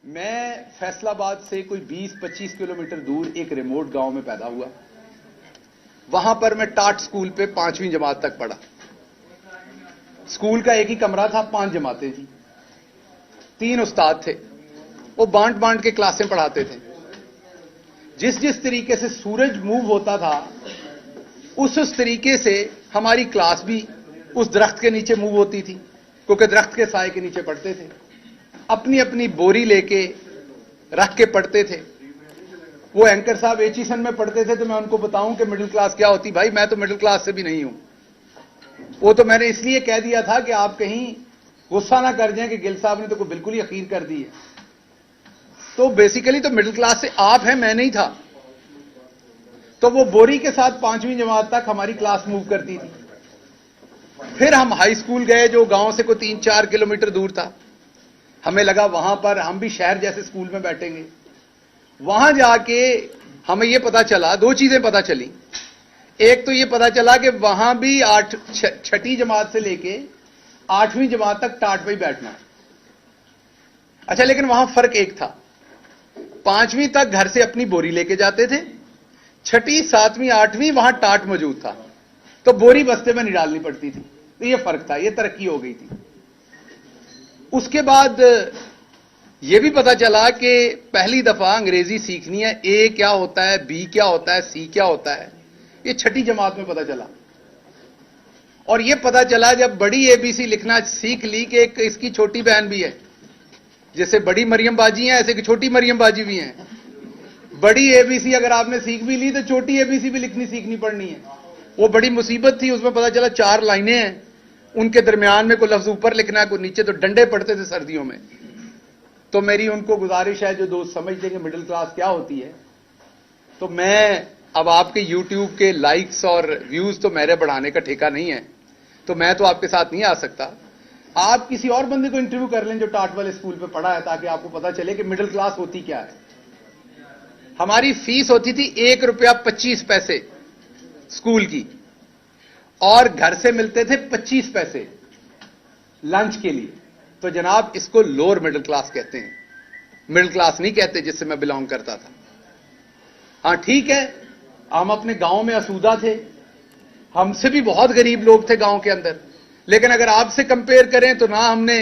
मैं फैसलाबाद से कोई 20-25 किलोमीटर दूर एक रिमोट गांव में पैदा हुआ। वहां पर मैं टाट स्कूल पे 5वीं जमात तक पढ़ा। स्कूल का एक ही कमरा था, 5 जमातें थी, 3 उस्ताद थे। वो बांट बांट के क्लासें पढ़ाते थे। जिस जिस तरीके से सूरज मूव होता था उस तरीके से हमारी क्लास भी उस दरख्त के नीचे मूव होती थी, क्योंकि दरख्त के साए के नीचे पढ़ते थे। अपनी अपनी बोरी लेके रख के पढ़ते थे। वो एंकर साहब एचीसन में पढ़ते थे, तो मैं उनको बताऊं कि मिडिल क्लास क्या होती। भाई मैं तो मिडिल क्लास से भी नहीं हूं। वो तो मैंने इसलिए कह दिया था कि आप कहीं गुस्सा ना कर जाएं कि गिल साहब ने तो बिल्कुल ही अखीर कर दी है। तो बेसिकली तो मिडिल क्लास से आप हैं, मैं नहीं था। तो वो बोरी के साथ 5वीं जमात तक हमारी क्लास मूव करती थी। फिर हम हाई स्कूल गए, जो गांव से कोई 3-4 किलोमीटर दूर था। हमें लगा वहां पर हम भी शहर जैसे स्कूल में बैठेंगे। वहां जाके हमें यह पता चला, 2 चीजें पता चली। एक तो यह पता चला कि वहां भी 6ठी जमात से लेके 8वीं जमात तक टाट पे ही बैठना है। अच्छा, लेकिन वहां फर्क एक था। 5वीं तक घर से अपनी बोरी लेके जाते थे, 6ठी 7वीं 8वीं वहां टाट मौजूद था, तो बोरी बस्ते में नहीं डालनी पड़ती थी। तो यह फर्क था, यह तरक्की हो गई थी। उसके बाद यह भी पता चला कि पहली दफा अंग्रेजी सीखनी है। ए क्या होता है, बी क्या होता है, सी क्या होता है, यह 6ठी जमात में पता चला। और यह पता चला जब बड़ी एबीसी लिखना सीख ली कि एक इसकी छोटी बहन भी है। जैसे बड़ी मरियम बाजी है, ऐसे कि छोटी मरियम बाजी भी है। बड़ी एबीसी अगर आपने सीख भी ली तो छोटी एबीसी भी लिखनी सीखनी पड़नी है। वो बड़ी मुसीबत थी। उसमें पता चला 4 लाइनें हैं, उनके दरमियान में कोई लफ्ज ऊपर लिखना है, कोई नीचे। तो डंडे पड़ते थे सर्दियों में। तो मेरी उनको गुजारिश है, जो दोस्त समझते हैं कि मिडिल क्लास क्या होती है, तो मैं अब आपके यूट्यूब के लाइक्स और व्यूज तो मेरे बढ़ाने का ठेका नहीं है, तो मैं तो आपके साथ नहीं आ सकता। आप किसी और बंदे को इंटरव्यू कर लें जो टाट वाले स्कूल पे पढ़ा है, ताकि आपको पता चले कि मिडिल क्लास होती क्या है। हमारी फीस होती थी 1 रुपया 25 पैसे स्कूल की, और घर से मिलते थे 25 पैसे लंच के लिए। तो जनाब इसको लोअर मिडिल क्लास कहते हैं, मिडिल क्लास नहीं कहते जिससे मैं बिलोंग करता था। हां ठीक है, हम अपने गांव में आसूदा थे, हमसे भी बहुत गरीब लोग थे गांव के अंदर। लेकिन अगर आपसे कंपेयर करें तो ना, हमने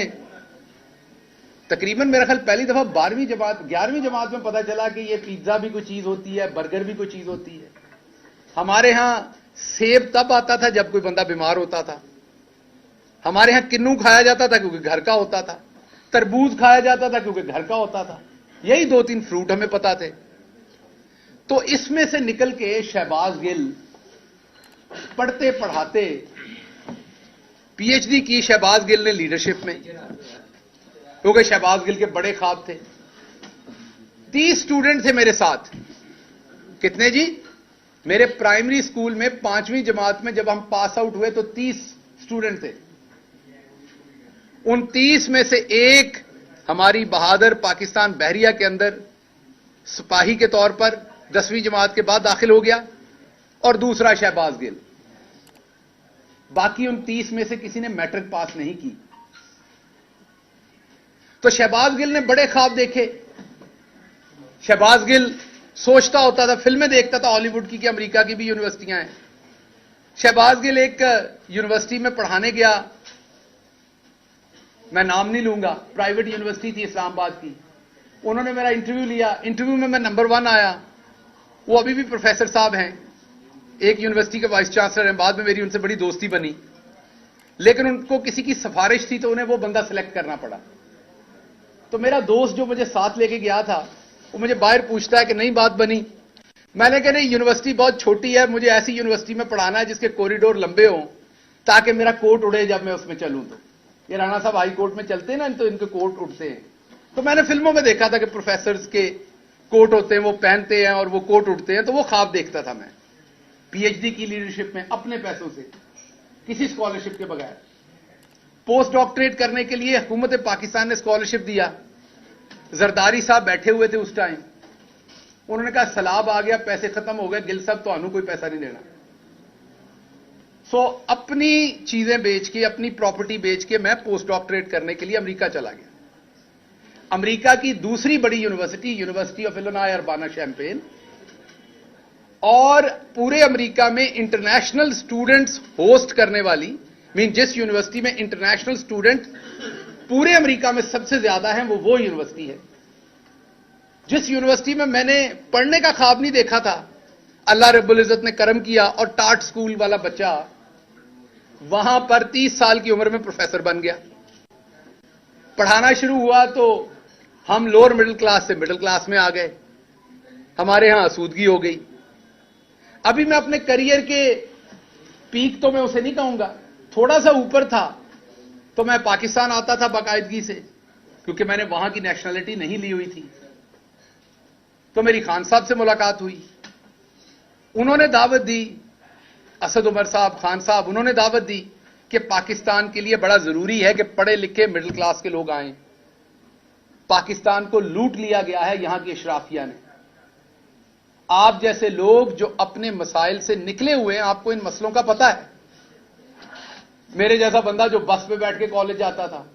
तकरीबन मेरा ख्याल पहली दफा 11वीं जमात में पता चला कि ये पिज्जा भी कोई चीज होती है, बर्गर भी कोई चीज होती है। हमारे यहां सेब तब आता था जब कोई बंदा बीमार होता था। हमारे यहां किन्नू खाया जाता था क्योंकि घर का होता था। तरबूज खाया जाता था क्योंकि घर का होता था। यही 2-3 फ्रूट हमें पता थे। तो इसमें से निकल के शहबाज गिल पढ़ते पढ़ाते पीएचडी की शहबाज गिल ने लीडरशिप में, क्योंकि शहबाज गिल के बड़े ख्वाब थे। 30 स्टूडेंट थे मेरे साथ। कितने जी? मेरे प्राइमरी स्कूल में 5वीं जमात में जब हम पास आउट हुए तो 30 स्टूडेंट थे। उन 30 में से एक हमारी बहादुर पाकिस्तान बहरिया के अंदर सिपाही के तौर पर 10वीं जमात के बाद दाखिल हो गया, और दूसरा शहबाज गिल। बाकी उन 30 में से किसी ने मैट्रिक पास नहीं की। तो शहबाज गिल ने बड़े ख्वाब देखे। शहबाज गिल सोचता होता था, फिल्में देखता था हॉलीवुड की कि अमेरिका की भी यूनिवर्सिटियां हैं। शहबाज गिल एक यूनिवर्सिटी में पढ़ाने गया, मैं नाम नहीं लूंगा, प्राइवेट यूनिवर्सिटी थी इस्लामाबाद की। उन्होंने मेरा इंटरव्यू लिया। इंटरव्यू में मैं नंबर 1 आया। वो अभी भी प्रोफेसर साहब हैं, एक यूनिवर्सिटी के वाइस चांसलर हैं। बाद में मेरी उनसे बड़ी दोस्ती बनी, लेकिन उनको किसी की सिफारिश थी तो उन्हें वो बंदा सिलेक्ट करना पड़ा। तो मेरा दोस्त जो मुझे साथ लेके गया था, वो मुझे बाहर पूछता है कि नहीं बात बनी। मैंने कहा नहीं, यूनिवर्सिटी बहुत छोटी है, मुझे ऐसी यूनिवर्सिटी में पढ़ाना है जिसके कॉरिडोर लंबे हों ताकि मेरा कोट उड़े जब मैं उसमें चलूं। तो ये राणा साहब हाई कोर्ट में चलते हैं ना, तो इनके कोट उड़ते हैं। तो मैंने फिल्मों में देखा था कि प्रोफेसर्स के कोट होते हैं, वो पहनते हैं और वो कोट उड़ते हैं। तो वो ख्वाब देखता था मैं, पीएचडी की लीडरशिप में, अपने पैसों से, किसी स्कॉलरशिप के बगैर। पोस्ट डॉक्टरेट करने के लिए हुकूमत पाकिस्तान ने स्कॉलरशिप दिया। जरदारी साहब बैठे हुए थे उस टाइम। उन्होंने कहा सलाब आ गया, पैसे खत्म हो गए, गिल साहब तो कोई पैसा नहीं देना। सो अपनी चीजें बेच के, अपनी प्रॉपर्टी बेच के मैं पोस्ट डॉक्टरेट करने के लिए अमेरिका चला गया। अमेरिका की दूसरी बड़ी university, university of Illinois Urbana champagne, और पूरे अमेरिका में इंटरनेशनल स्टूडेंट्स होस्ट करने वाली, जिस यूनिवर्सिटी में इंटरनेशनल स्टूडेंट पूरे अमेरिका में सबसे ज्यादा हैं, वो यूनिवर्सिटी है। जिस यूनिवर्सिटी में मैंने पढ़ने का ख्वाब नहीं देखा था, अल्लाह रब्बुल इज्जत ने करम किया और टाट स्कूल वाला बच्चा वहां पर 30 साल की उम्र में प्रोफेसर बन गया। पढ़ाना शुरू हुआ तो हम लोअर मिडिल क्लास से मिडिल क्लास में आ गए, हमारे यहां आसूदगी हो गई। अभी मैं अपने करियर के पीक तो मैं उसे नहीं कहूंगा, थोड़ा सा ऊपर था तो मैं पाकिस्तान आता था बाकायदगी से, क्योंकि मैंने वहां की नेशनलिटी नहीं ली हुई थी। तो मेरी खान साहब से मुलाकात हुई, उन्होंने दावत दी, असद उमर साहब, खान साहब, उन्होंने दावत दी कि पाकिस्तान के लिए बड़ा जरूरी है कि पढ़े लिखे मिडिल क्लास के लोग आएं। पाकिस्तान को लूट लिया गया है यहां की अशराफिया ने। आप जैसे लोग जो अपने मसाइल से निकले हुए हैं, आपको इन मसलों का पता है। मेरे जैसा बंदा जो बस पे बैठ के कॉलेज जाता था,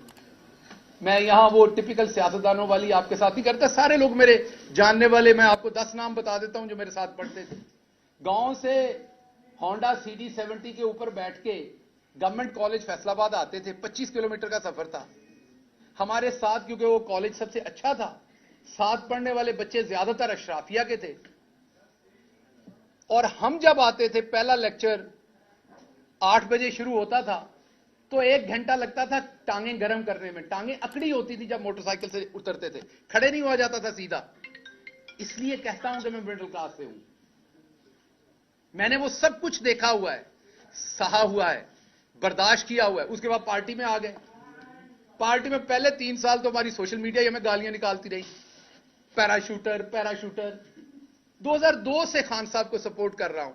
मैं यहां वो टिपिकल सियासतदानों वाली आपके साथ नहीं करता, सारे लोग मेरे जानने वाले, मैं आपको 10 नाम बता देता हूं जो मेरे साथ पढ़ते थे। गांव से होंडा CD70 के ऊपर बैठ के गवर्नमेंट कॉलेज फैसलाबाद आते थे, 25 किलोमीटर का सफर था। हमारे साथ, क्योंकि वो कॉलेज सबसे अच्छा था, साथ पढ़ने वाले बच्चे ज्यादातर अशराफिया के थे। और हम जब आते थे, पहला लेक्चर 8 बजे शुरू होता था तो 1 घंटा लगता था टांगें गर्म करने में। टांगें अकड़ी होती थी जब मोटरसाइकिल से उतरते थे, खड़े नहीं हुआ जाता था सीधा। इसलिए कहता हूं कि मैं मिडिल क्लास से हूं, मैंने वो सब कुछ देखा हुआ है, सहा हुआ है, बर्दाश्त किया हुआ है। उसके बाद पार्टी में आ गए। पार्टी में पहले 3 साल तो हमारी सोशल मीडिया ही हमें गालियां निकालती रही, पैराशूटर पैराशूटर। 2002 से खान साहब को सपोर्ट कर रहा हूं।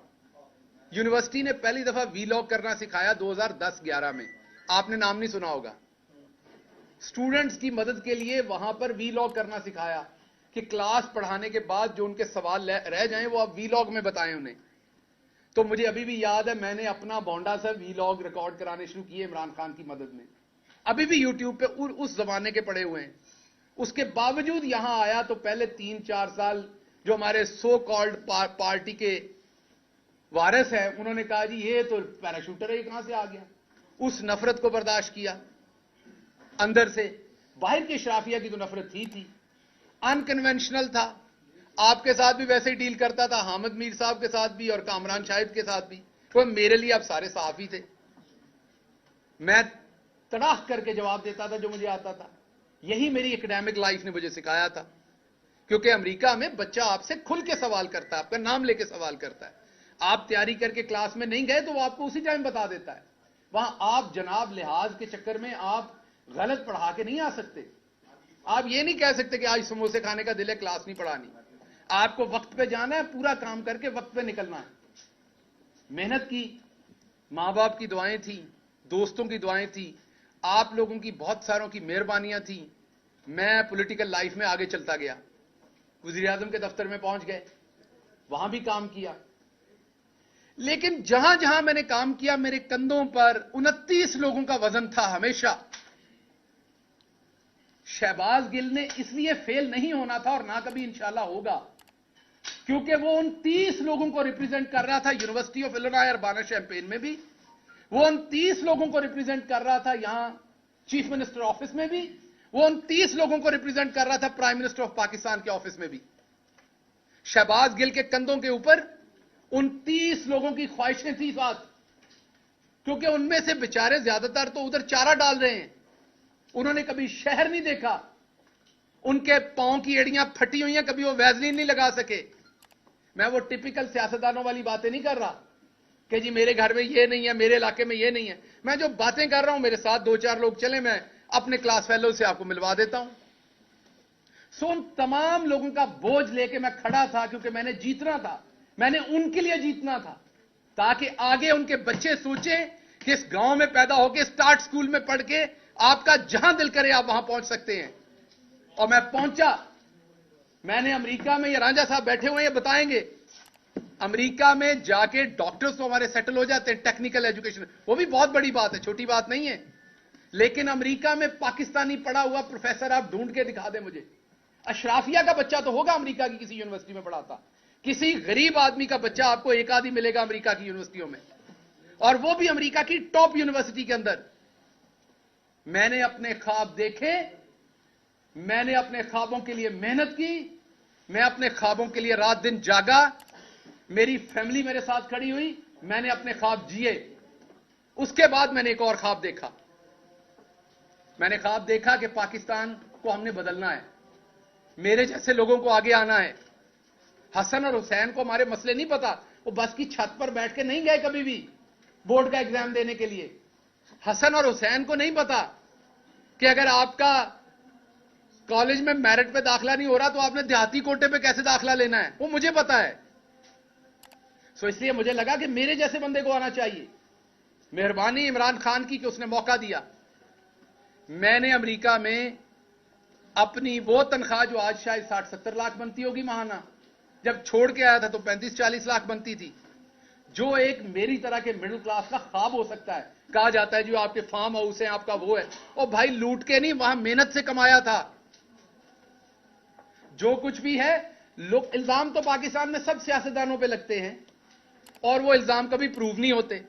यूनिवर्सिटी ने पहली दफा वीलॉग करना सिखाया 2010-11 में, आपने नाम नहीं सुना होगा। स्टूडेंट्स की मदद के लिए वहां पर वीलॉग करना सिखाया कि क्लास पढ़ाने के बाद जो उनके सवाल रह जाएं वो आप वीलॉग में बताएं उन्हें। तो मुझे अभी भी याद है, मैंने अपना बोंडा से वीलॉग रिकॉर्ड कराने शुरू किए इमरान खान की मदद में। अभी भी यूट्यूब पे उस जमाने के पड़े हुए हैं। उसके बावजूद यहां आया तो पहले 3-4 साल जो हमारे सो कॉल्ड पार्टी के वारिस हैं, उन्होंने कहा जी ये तो पैराशूटर है, ये कहां से आ गया। उस नफरत को बर्दाश्त किया अंदर से। बाहर के शराफिया की तो नफरत थी। अनकन्वेंशनल था, आपके साथ भी वैसे ही डील करता था, हामिद मीर साहब के साथ भी और कामरान शाहिद के साथ भी। तो मेरे लिए आप सारे सहाफी थे, मैं तड़ाक करके जवाब देता था जो मुझे आता था। यही मेरी एकेडमिक लाइफ ने मुझे सिखाया था, क्योंकि अमेरिका में बच्चा आपसे खुल के सवाल करता है, आपका नाम लेके सवाल करता है। आप तैयारी करके क्लास में नहीं गए तो वो आपको उसी टाइम बता देता है। वहां आप जनाब लिहाज के चक्कर में आप गलत पढ़ा के नहीं आ सकते। आप ये नहीं कह सकते कि आज समोसे खाने का दिल है, क्लास नहीं पढ़ानी। आपको वक्त पे जाना है, पूरा काम करके वक्त पे निकलना है। मेहनत की, मां बाप की दुआएं थी, दोस्तों की दुआएं थी, आप लोगों की बहुत सारों की मेहरबानियां थी। मैं पॉलिटिकल लाइफ में आगे चलता गया, वजीर आजम के दफ्तर में पहुंच गए, वहां भी काम किया। लेकिन जहां जहां मैंने काम किया, मेरे कंधों पर 29 लोगों का वजन था हमेशा। शहबाज गिल ने इसलिए फेल नहीं होना था और ना कभी इंशाल्लाह होगा, क्योंकि वो उन 30 लोगों को रिप्रेजेंट कर रहा था university of Illinois Urbana champagne में भी, वो उन 30 लोगों को रिप्रेजेंट कर रहा था यहां चीफ मिनिस्टर ऑफिस में भी, वो उन 30 लोगों को रिप्रेजेंट कर रहा था प्राइम मिनिस्टर ऑफ पाकिस्तान के ऑफिस में भी। शहबाज गिल के कंधों के ऊपर 29 लोगों की ख्वाहिशें थी साथ, क्योंकि उनमें से बेचारे ज्यादातर तो उधर चारा डाल रहे हैं, उन्होंने कभी शहर नहीं देखा, उनके पांव की एड़ियां फटी हुई हैं, कभी वो वैजलीन नहीं लगा सके। मैं वो टिपिकल सियासतदानों वाली बातें नहीं कर रहा कि जी मेरे घर में ये नहीं है, मेरे इलाके में ये नहीं है। मैं जो बातें कर रहा हूं, मेरे साथ 2-4 लोग चले, मैं अपने क्लास फेलो से आपको मिलवा देता हूं। सो उन तमाम लोगों का बोझ लेके मैं खड़ा था, क्योंकि मैंने जीतना था, मैंने उनके लिए जीतना था, ताकि आगे उनके बच्चे सोचें कि इस गांव में पैदा होकर स्टार्ट स्कूल में पढ़ के आपका जहां दिल करे आप वहां पहुंच सकते हैं। और मैं पहुंचा। मैंने अमेरिका में, ये रांझा साहब बैठे हुए ये बताएंगे, अमेरिका में जाके डॉक्टर्स तो हमारे सेटल हो जाते हैं, टेक्निकल एजुकेशन, वो भी बहुत बड़ी बात है, छोटी बात नहीं है। लेकिन अमेरिका में पाकिस्तानी पढ़ा हुआ प्रोफेसर आप ढूंढ के दिखा दें मुझे। अशराफिया का बच्चा तो होगा अमेरिका की किसी यूनिवर्सिटी में पढ़ाता, किसी गरीब आदमी का बच्चा आपको एक आदि मिलेगा अमेरिका की यूनिवर्सिटियों में, और वो भी अमेरिका की टॉप यूनिवर्सिटी के अंदर। मैंने अपने ख्वाब देखे, मैंने अपने ख्वाबों के लिए मेहनत की, मैं अपने ख्वाबों के लिए रात दिन जागा, मेरी फैमिली मेरे साथ खड़ी हुई, मैंने अपने ख्वाब जिए। उसके बाद मैंने एक और ख्वाब देखा। मैंने ख्वाब देखा कि पाकिस्तान को हमने बदलना है, मेरे जैसे लोगों को आगे आना है। हसन और हुसैन को हमारे मसले नहीं पता, वो बस की छत पर बैठ के नहीं गए कभी भी बोर्ड का एग्जाम देने के लिए। हसन और हुसैन को नहीं पता कि अगर आपका कॉलेज में मेरिट पे दाखिला नहीं हो रहा तो आपने देहाती कोटे पे कैसे दाखिला लेना है, वो मुझे पता है। सो इसलिए मुझे लगा कि मेरे जैसे बंदे को आना चाहिए। मेहरबानी इमरान खान की कि उसने मौका दिया। मैंने अमेरिका में अपनी वो तनख्वाह जो आज शायद 60-70 लाख बनती होगी महाना, जब छोड़ के आया था तो 35-40 लाख बनती थी, जो एक मेरी तरह के मिडिल क्लास का ख्वाब हो सकता है। कहा जाता है जो आपके फार्म हाउस है आपका वो है, और भाई लूट के नहीं, वहां मेहनत से कमाया था। जो कुछ भी है, लोग इल्जाम तो पाकिस्तान में सब सियासतदानों पे लगते हैं और वो इल्जाम कभी प्रूव नहीं होते।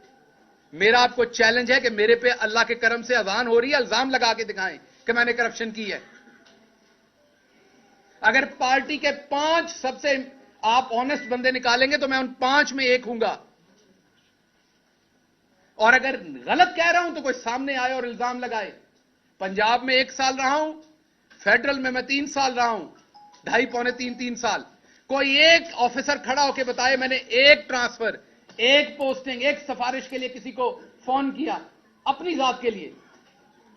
मेरा आपको चैलेंज है कि मेरे पे अल्लाह के करम से अजान हो रही है, इल्जाम लगा के दिखाएं कि मैंने करप्शन की है। अगर पार्टी के 5 सबसे आप ऑनेस्ट बंदे निकालेंगे तो मैं उन 5 में एक हूंगा, और अगर गलत कह रहा हूं तो कोई सामने आए और इल्जाम लगाए। पंजाब में 1 साल रहा हूं, फेडरल में मैं 3 साल रहा हूं, 2.5-3 साल। कोई एक ऑफिसर खड़ा होकर बताए मैंने एक ट्रांसफर, एक पोस्टिंग, एक सिफारिश के लिए किसी को फोन किया अपनी जात के लिए।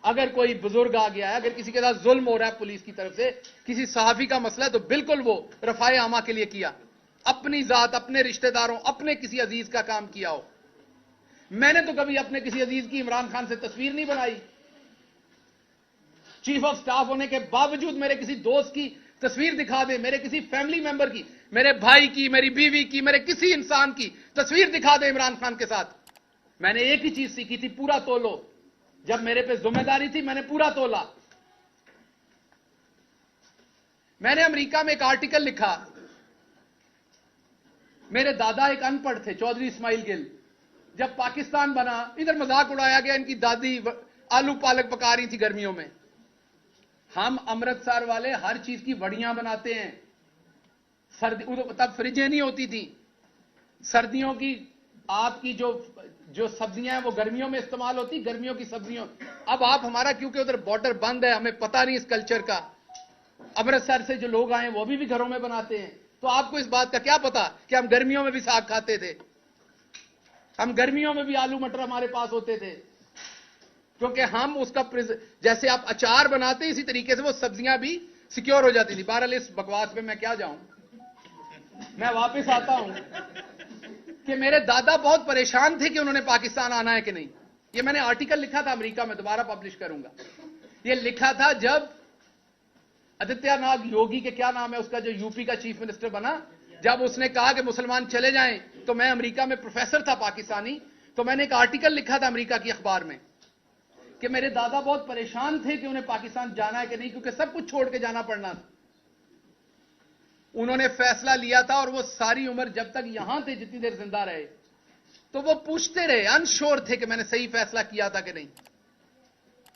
अगर कोई बुजुर्ग आ गया है, अगर किसी के साथ जुल्म हो रहा है पुलिस की तरफ से, किसी सहाफी का मसला है, तो बिल्कुल वो रफाए आमा के लिए किया, अपनी जात, अपने रिश्तेदारों, अपने किसी अजीज का काम किया हो। मैंने तो कभी अपने किसी अजीज की इमरान खान से तस्वीर नहीं बनाई। चीफ ऑफ स्टाफ होने के बावजूद मेरे किसी दोस्त की तस्वीर दिखा दे, मेरे किसी फैमिली मेंबर की, मेरे भाई की, मेरी बीवी की, मेरे किसी इंसान की तस्वीर दिखा दे इमरान खान के साथ। मैंने एक ही चीज सीखी थी, पूरा तोलो। जब मेरे पे जिम्मेदारी थी मैंने पूरा तोला। मैंने अमेरिका में एक आर्टिकल लिखा। मेरे दादा एक अनपढ़ थे, चौधरी इस्माइल गिल। जब पाकिस्तान बना, इधर मजाक उड़ाया गया, इनकी दादी आलू पालक पका रही थी गर्मियों में। हम अमृतसर वाले हर चीज की वड़ियां बनाते हैं। सर्दी तब फ्रिजें नहीं होती थी, सर्दियों की आपकी जो सब्जियां हैं वो गर्मियों में इस्तेमाल होती, गर्मियों की सब्जियों। अब आप हमारा, क्योंकि उधर बॉर्डर बंद है, हमें पता नहीं इस कल्चर का। अमृतसर से जो लोग आए वो भी घरों में बनाते हैं, तो आपको इस बात का क्या पता कि हम गर्मियों में भी साग खाते थे, हम गर्मियों में भी आलू मटर हमारे पास होते थे, क्योंकि हम उसका जैसे आप अचार बनाते इसी तरीके से वो सब्जियां भी सिक्योर हो जाती थी। बहरहाल इस बकवास पे मैं क्या जाऊं, मैं वापस आता हूं कि मेरे दादा बहुत परेशान थे कि उन्होंने पाकिस्तान आना है कि नहीं। ये मैंने आर्टिकल लिखा था अमेरिका में, दोबारा पब्लिश करूंगा। ये लिखा था जब आदित्यनाथ योगी के, क्या नाम है उसका, जो यूपी का चीफ मिनिस्टर बना, जब उसने कहा कि मुसलमान चले जाएं, तो मैं अमेरिका में प्रोफेसर था पाकिस्तानी, तो मैंने एक आर्टिकल लिखा था अमेरिका की अखबार में कि मेरे दादा बहुत परेशान थे कि उन्हें पाकिस्तान जाना है कि नहीं, क्योंकि सब कुछ छोड़ के जाना पड़ना था। उन्होंने फैसला लिया था और वो सारी उम्र जब तक यहां थे, जितनी देर जिंदा रहे, तो वो पूछते रहे, अनश्योर थे कि मैंने सही फैसला किया था कि नहीं।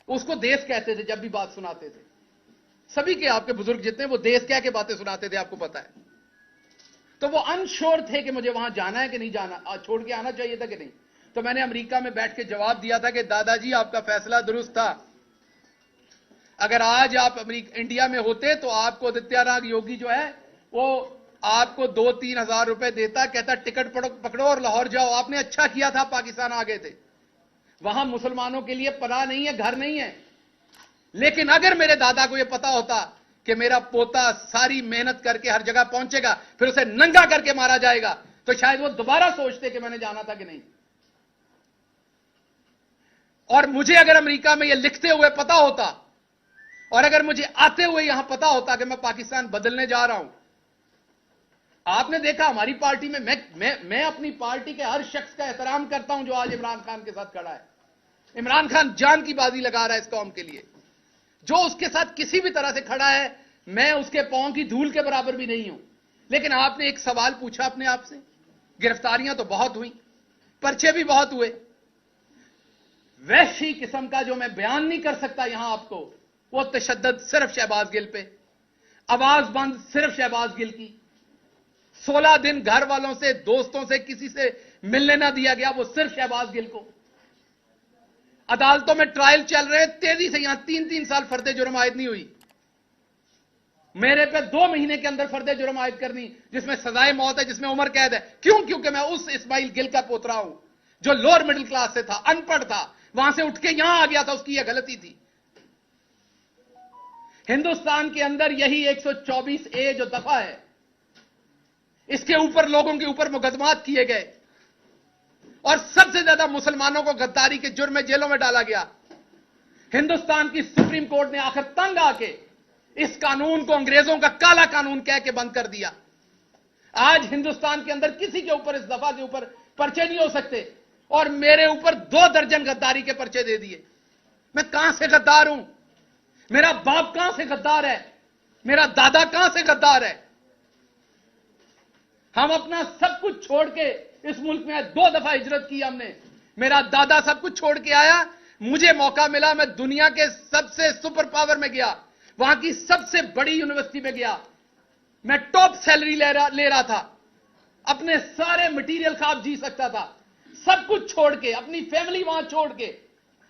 उसको देश कहते थे जब भी बात सुनाते थे। सभी के आपके बुजुर्ग जितने, वो देश कह के बातें सुनाते थे, आपको पता है। तो वो अनश्योर थे कि मुझे वहां जाना है कि नहीं जाना, छोड़ के आना चाहिए था कि नहीं। तो मैंने अमेरिका में बैठ के जवाब दिया था कि दादाजी आपका फैसला दुरुस्त था। अगर आज आप इंडिया में होते तो आपको आदित्यनाथ योगी जो है वो आपको 2-3 हजार रुपए देता, कहता टिकट पकड़ो और लाहौर जाओ। आपने अच्छा किया था, पाकिस्तान आ गए थे। वहां मुसलमानों के लिए पनाह नहीं है, घर नहीं है। लेकिन अगर मेरे दादा को यह पता होता कि मेरा पोता सारी मेहनत करके हर जगह पहुंचेगा, फिर उसे नंगा करके मारा जाएगा, तो शायद वो दोबारा सोचते कि मैंने जाना था कि नहीं। और मुझे अगर अमेरिका में यह लिखते हुए पता होता, और अगर मुझे आते हुए यहां पता होता कि मैं पाकिस्तान बदलने जा रहा हूं। आपने देखा हमारी पार्टी में, मैं अपनी पार्टी के हर शख्स का एहतराम करता हूं जो आज इमरान खान के साथ खड़ा है। इमरान खान जान की बाजी लगा रहा है इस कौम के लिए। जो उसके साथ किसी भी तरह से खड़ा है, मैं उसके पांव की धूल के बराबर भी नहीं हूं। लेकिन आपने एक सवाल पूछा अपने आप से, गिरफ्तारियां तो बहुत हुई, पर्चे भी बहुत हुए, वैसी किस्म का जो मैं बयान नहीं कर सकता यहां आपको, वो तशद्दुद सिर्फ शहबाज गिल पे, आवाज बंद सिर्फ शहबाज गिल की, 16 दिन घर वालों से, दोस्तों से, किसी से मिलने ना दिया गया, वो सिर्फ शहबाज गिल को। अदालतों में ट्रायल चल रहे, तेजी से यहां 3-3 साल फर्दे जुर्म आयद नहीं हुई। मेरे पे 2 महीने के अंदर फर्दे जुर्म आयद करनी, जिसमें सजाए मौत है, जिसमें उम्र कैद है। क्यों? क्योंकि मैं उस इस्माइल गिल का पोतरा हूं जो लोअर मिडिल क्लास से था, अनपढ़ था, वहां से उठ के यहां आ गया था। उसकी यह गलती थी। हिंदुस्तान के अंदर यही 124A जो दफा है, इसके ऊपर लोगों के ऊपर मुकदमात किए गए और सबसे ज्यादा मुसलमानों को गद्दारी के जुर्म में जेलों में डाला गया। हिंदुस्तान की सुप्रीम कोर्ट ने आखिर तंग आके इस कानून को अंग्रेजों का काला कानून कह के बंद कर दिया। आज हिंदुस्तान के अंदर किसी के ऊपर, इस दफा के ऊपर पर्चे नहीं हो सकते, और मेरे ऊपर 2 दर्जन गद्दारी के पर्चे दे दिए। मैं कहां से गद्दार हूं? मेरा बाप कहां से गद्दार है? मेरा दादा कहां से गद्दार है? हम अपना सब कुछ छोड़ के इस मुल्क में 2 दफा हिजरत की हमने। मेरा दादा सब कुछ छोड़ के आया, मुझे मौका मिला, मैं दुनिया के सबसे सुपर पावर में गया, वहां की सबसे बड़ी यूनिवर्सिटी में गया, मैं टॉप सैलरी ले रहा था, अपने सारे मटेरियल ख्वाब जी सकता था, सब कुछ छोड़ के, अपनी फैमिली वहां छोड़ के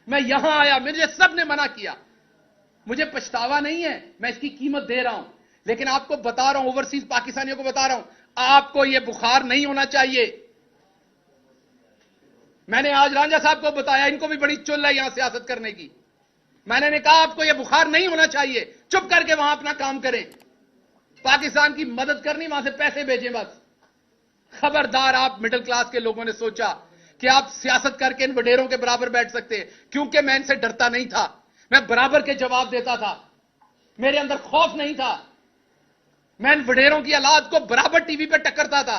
मैं यहां आया। मुझे सबने मना किया, मुझे पछतावा नहीं है, मैं इसकी कीमत दे रहा हूं। लेकिन आपको बता रहा हूं, ओवरसीज पाकिस्तानियों को बता रहा हूं, आपको यह बुखार नहीं होना चाहिए। मैंने आज रांझा साहब को बताया, इनको भी बड़ी चुल है यहां सियासत करने की। मैंने कहा आपको यह बुखार नहीं होना चाहिए, चुप करके वहां अपना काम करें, पाकिस्तान की मदद करनी, वहां से पैसे भेजें बस। खबरदार, आप मिडिल क्लास के लोगों ने सोचा कि आप सियासत करके इन वडेरों के बराबर बैठ सकते हैं। क्योंकि मैं इनसे डरता नहीं था, मैं बराबर के जवाब देता था, मेरे अंदर खौफ नहीं था। मैं इन वडेरों की औलाद को बराबर टीवी पे टक्करता था।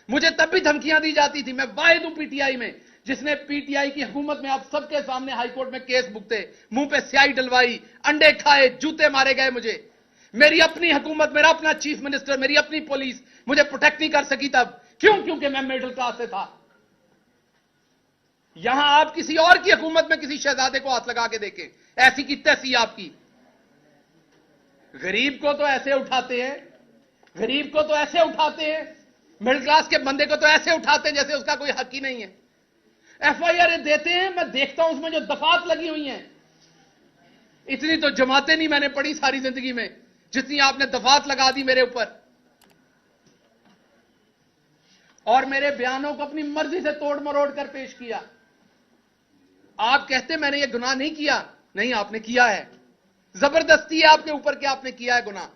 मुझे तब भी धमकियां दी जाती थी। मैं वाहिद हूं पीटीआई में जिसने पीटीआई की हुकूमत में आप सबके सामने हाईकोर्ट में केस भुगते, मुंह पे स्याही डलवाई, अंडे खाए, जूते मारे गए मुझे। मेरी अपनी हुकूमत, मेरा अपना चीफ मिनिस्टर, मेरी अपनी पुलिस मुझे प्रोटेक्ट नहीं कर सकी तब। क्यों? क्योंकि मैं मिडिल क्लास से था। यहां आप किसी और की हुकूमत में किसी शहजादे को हाथ लगा के देखें, ऐसी की तैसी आपकी। गरीब को तो ऐसे उठाते हैं, गरीब को तो ऐसे उठाते हैं, मिडिल क्लास के बंदे को तो ऐसे उठाते हैं जैसे उसका कोई हक ही नहीं है। एफआईआर देते हैं, मैं देखता हूं उसमें जो दफात लगी हुई हैं, इतनी तो जमातें नहीं मैंने पढ़ी सारी जिंदगी में जितनी आपने दफात लगा दी मेरे ऊपर, और मेरे बयानों को अपनी मर्जी से तोड़ मरोड़ कर पेश किया। आप कहते मैंने ये गुनाह नहीं किया, नहीं आपने किया है, जबरदस्ती है आपके ऊपर कि आपने किया है गुनाह।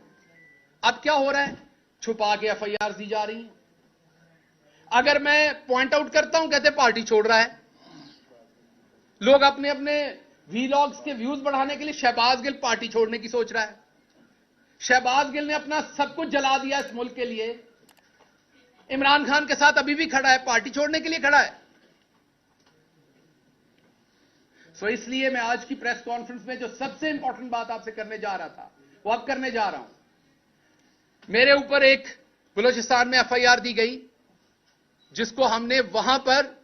अब क्या हो रहा है? छुपा के एफआईआर दी जा रही है। अगर मैं पॉइंट आउट करता हूं, कहते पार्टी छोड़ रहा है। लोग अपने अपने वीलॉग्स के व्यूज बढ़ाने के लिए शहबाज गिल पार्टी छोड़ने की सोच रहा है। शहबाज गिल ने अपना सब कुछ जला दिया इस मुल्क के लिए, इमरान खान के साथ अभी भी खड़ा है, पार्टी छोड़ने के लिए खड़ा है। सो इसलिए मैं आज की प्रेस कॉन्फ्रेंस में जो सबसे इंपॉर्टेंट बात आपसे करने जा रहा था वो अब करने जा रहा हूं। मेरे ऊपर एक बलूचिस्तान में एफआईआर दी गई जिसको हमने वहां पर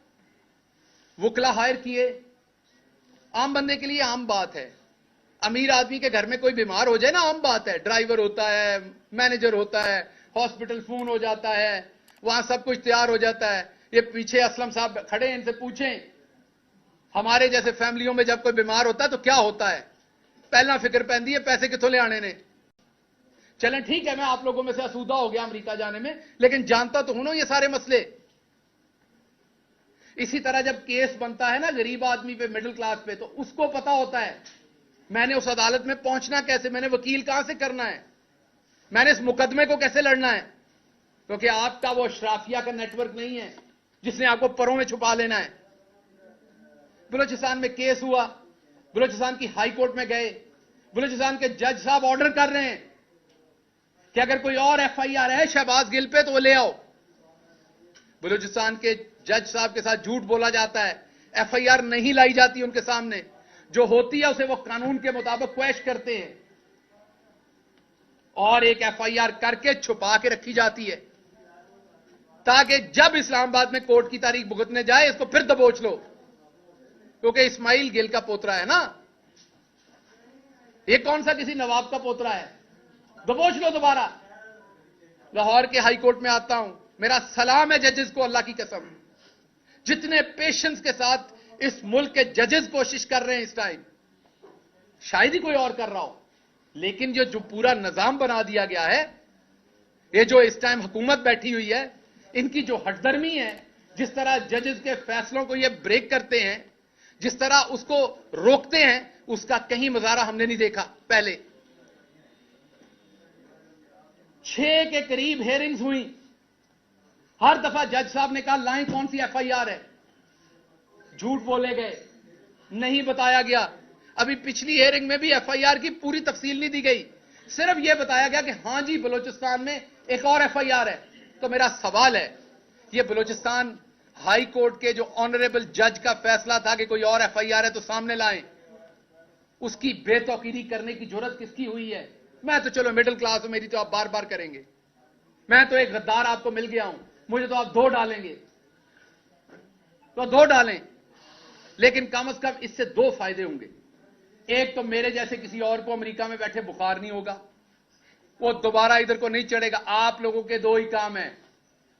वकला हायर किए। आम बंदे के लिए आम बात है, अमीर आदमी के घर में कोई बीमार हो जाए ना, आम बात है, ड्राइवर होता है, मैनेजर होता है, हॉस्पिटल फोन हो जाता है, वहां सब कुछ तैयार हो जाता है। ये पीछे असलम साहब खड़े हैं, इनसे पूछें हमारे जैसे फैमिलियों में जब कोई बीमार होता है तो क्या होता है, पहला फिक्र पैंदी है पैसे कितों ले आने ने। चलें ठीक है, मैं आप लोगों में से असूदा हो गया अमेरिका जाने में, लेकिन जानता तो हूं ना ये सारे मसले। इसी तरह जब केस बनता है ना गरीब आदमी पे, मिडिल क्लास पे, तो उसको पता होता है मैंने उस अदालत में पहुंचना कैसे, मैंने वकील कहां से करना है, मैंने इस मुकदमे को कैसे लड़ना है। क्योंकि आपका वो शराफिया का नेटवर्क नहीं है जिसने आपको परों में छुपा लेना है। बलूचिस्तान में केस हुआ, बलूचिस्तान की हाई कोर्ट में गए, बलूचिस्तान के जज साहब ऑर्डर कर रहे हैं कि अगर कोई और एफआईआर है शहबाज गिल पे तो वो ले आओ। बलूचिस्तान के जज साहब के साथ झूठ बोला जाता है एफआईआर नहीं लाई जाती उनके सामने, जो होती है उसे वो कानून के मुताबिक क्वैश करते हैं और एक एफआईआर करके छुपा के रखी जाती है ताकि जब इस्लामाबाद में कोर्ट की तारीख भुगतने जाए इसको फिर दबोच लो, क्योंकि इस्माइल गिल का पोतरा है ना, ये कौन सा किसी नवाब का पोतरा है, दबोच लो दोबारा। लाहौर के हाई कोर्ट में आता हूं, मेरा सलाम है जजेस को, अल्लाह की कसम, जितने पेशेंस के साथ इस मुल्क के जजेस कोशिश कर रहे हैं इस टाइम, शायद ही कोई और कर रहा हो, लेकिन जो पूरा निजाम बना दिया गया है, ये जो इस टाइम हुकूमत बैठी हुई है, इनकी जो हटदर्मी है, जिस तरह जजेस के फैसलों को ये ब्रेक करते हैं, जिस तरह उसको रोकते हैं, उसका कहीं मुजाहरा हमने नहीं देखा पहले। 6 के करीब हेयरिंग्स हुई, हर दफा जज साहब ने कहा लाएं कौन सी एफआईआर है, झूठ बोले गए, नहीं बताया गया। अभी पिछली हेयरिंग में भी एफआईआर की पूरी तफसील नहीं दी गई, सिर्फ यह बताया गया कि हां जी बलूचिस्तान में एक और एफआईआर है। तो मेरा सवाल है, यह बलूचिस्तान हाई कोर्ट के जो ऑनरेबल जज का फैसला था कि कोई और एफआईआर है तो सामने लाएं, उसकी बेतौकीरी करने की जरूरत किसकी हुई है? मैं तो चलो मिडिल क्लास हूं, मेरी तो आप बार बार करेंगे, मैं तो एक गद्दार आपको मिल गया हूं, मुझे तो आप 2 डालेंगे तो 2 डालें, लेकिन कम से कम इससे 2 फायदे होंगे। एक तो मेरे जैसे किसी और को अमेरिका में बैठे बुखार नहीं होगा, वो दोबारा इधर को नहीं चढ़ेगा। आप लोगों के 2 ही काम है,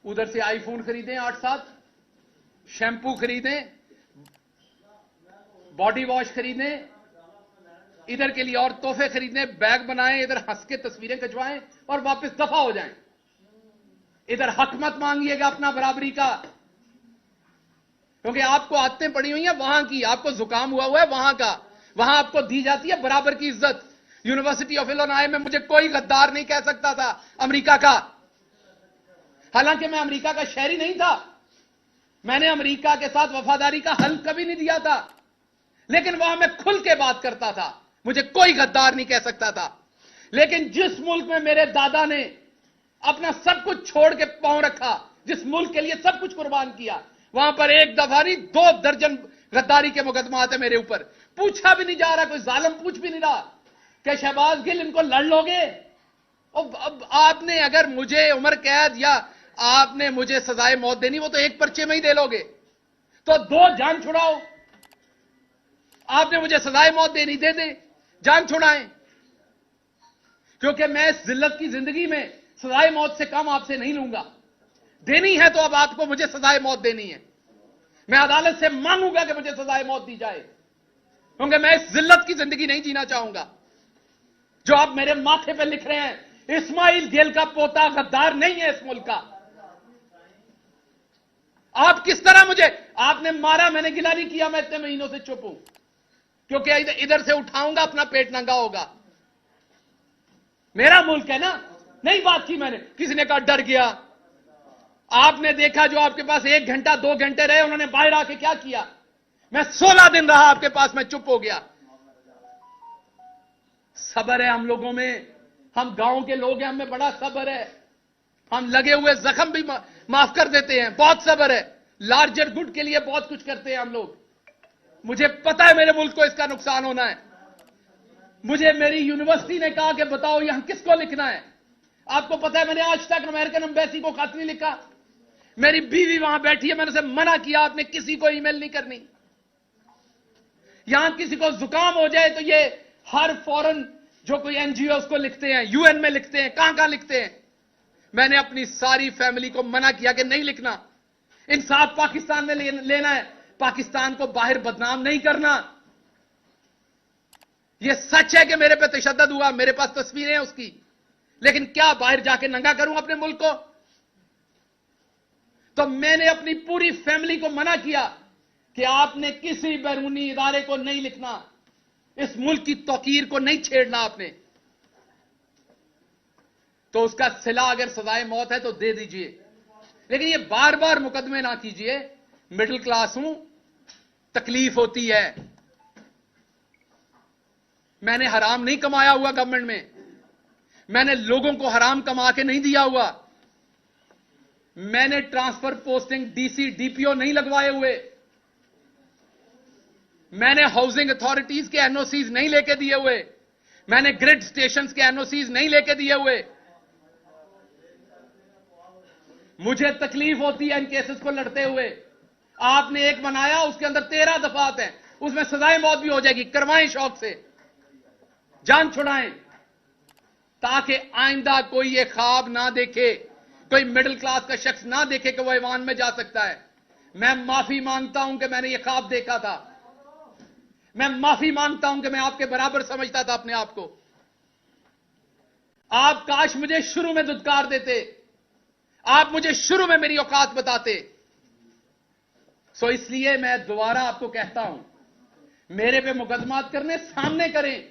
उधर से आईफोन खरीदें 8-7, शैम्पू खरीदें, बॉडी वॉश खरीदें, इधर के लिए और तोहफे खरीदें, बैग बनाएं, इधर हंस के तस्वीरें खिंचवाएं और वापस दफा हो जाएं। इधर हक मत मांगिएगा अपना बराबरी का, क्योंकि आपको आदतें पड़ी हुई हैं वहां की, आपको जुकाम हुआ है वहां का, वहां आपको दी जाती है बराबर की इज्जत। यूनिवर्सिटी ऑफ इलिनॉय में मुझे कोई गद्दार नहीं कह सकता था अमेरिका का, हालांकि मैं अमेरिका का शहरी नहीं था, मैंने अमेरिका के साथ वफादारी का हल कभी नहीं दिया था, लेकिन वहां मैं खुल के बात करता था, मुझे कोई गद्दार नहीं कह सकता था। लेकिन जिस मुल्क में मेरे दादा ने अपना सब कुछ छोड़ के पांव रखा, जिस मुल्क के लिए सब कुछ कुर्बान किया, वहां पर एक दफा नहीं 2 दर्जन गद्दारी के मुकदमा आते मेरे ऊपर। पूछा भी नहीं जा रहा, कोई जालिम पूछ भी नहीं रहा कि शहबाज गिल इनको लड़ लोगे। अब आपने अगर मुझे उम्र कैद या आपने मुझे सजाए मौत देनी, वो तो एक पर्चे में ही दे लोगे, तो 2 जान छुड़ाओ। आपने मुझे सजाए मौत देनी, दे दे, जान छुड़ाएं, क्योंकि मैं इस जिल्लत की जिंदगी में सजाए मौत से कम आपसे नहीं लूंगा। देनी है तो अब आपको मुझे सजाए मौत देनी है, मैं अदालत से मांगूंगा कि मुझे सजाए मौत दी जाए, क्योंकि मैं इस जिल्लत की जिंदगी नहीं जीना चाहूंगा। जो आप मेरे माथे पे लिख रहे हैं, इस्माइल गिल का पोता गद्दार नहीं है इस मुल्क का। आप किस तरह मुझे आपने मारा, मैंने गिला नहीं किया, मैं इतने महीनों से चुप हूं, क्योंकि इधर से उठाऊंगा अपना पेट नंगा होगा। मेरा मुल्क है ना, नहीं बात की मैंने, किसी ने कहा डर गया। आपने देखा जो आपके पास 1 घंटा 2 घंटे रहे, उन्होंने बाहर आके क्या किया? मैं 16 दिन रहा आपके पास, मैं चुप हो गया। सब्र है हम लोगों में, हम गांव के लोग हैं, हमें बड़ा सब्र है, हम लगे हुए जख्म भी माफ कर देते हैं, बहुत सब्र है, लार्जर गुड के लिए बहुत कुछ करते हैं हम लोग। मुझे पता है मेरे मुल्क को इसका नुकसान होना है। मुझे मेरी यूनिवर्सिटी ने कहा कि बताओ यहां किसको लिखना है। आपको पता है मैंने आज तक अमेरिकन एम्बेसी को खत नहीं लिखा। मेरी बीवी वहां बैठी है, मैंने उसे मना किया आपने किसी को ईमेल नहीं करनी। यहां किसी को जुकाम हो जाए तो ये हर फॉरेन जो कोई एनजीओ उसको लिखते हैं, यूएन में लिखते हैं, कहां लिखते हैं। मैंने अपनी सारी फैमिली को मना किया कि नहीं लिखना, इंसाफ पाकिस्तान में लेना है, पाकिस्तान को बाहर बदनाम नहीं करना। यह सच है कि मेरे पे तशद्दुद हुआ, मेरे पास तस्वीरें हैं उसकी, लेकिन क्या बाहर जाके नंगा करूं अपने मुल्क को? तो मैंने अपनी पूरी फैमिली को मना किया कि आपने किसी बैरूनी इदारे को नहीं लिखना, इस मुल्क की तौकीर को नहीं छेड़ना आपने। तो उसका सिला अगर सजाए मौत है तो दे दीजिए, लेकिन ये बार बार मुकदमे ना कीजिए। मिडिल क्लास हूं, तकलीफ होती है। मैंने हराम नहीं कमाया हुआ गवर्नमेंट में, मैंने लोगों को हराम कमा के नहीं दिया हुआ, मैंने ट्रांसफर पोस्टिंग डीसी डीपीओ नहीं लगवाए हुए, मैंने हाउसिंग अथॉरिटीज के एनओसीज नहीं लेके दिए हुए, मैंने ग्रिड स्टेशंस के एनओसीज नहीं लेके दिए हुए। मुझे तकलीफ होती है इन केसेस को लड़ते हुए। आपने एक बनाया, उसके अंदर 13 दफात हैं, उसमें सजाए मौत भी हो जाएगी। करवाएं, शौक से जान छुड़ाएं, ताकि आइंदा कोई ये ख्वाब ना देखे, कोई मिडिल क्लास का शख्स ना देखे कि वो ईवान में जा सकता है। मैं माफी मांगता हूं कि मैंने ये ख्वाब देखा था। मैं माफी मांगता हूं कि मैं आपके बराबर समझता था अपने आप को। आप काश मुझे शुरू में धुतकार देते, आप मुझे शुरू में मेरी औकात बताते। सो इसलिए मैं दोबारा आपको कहता हूं, मेरे पे मुकदमात करने सामने करें,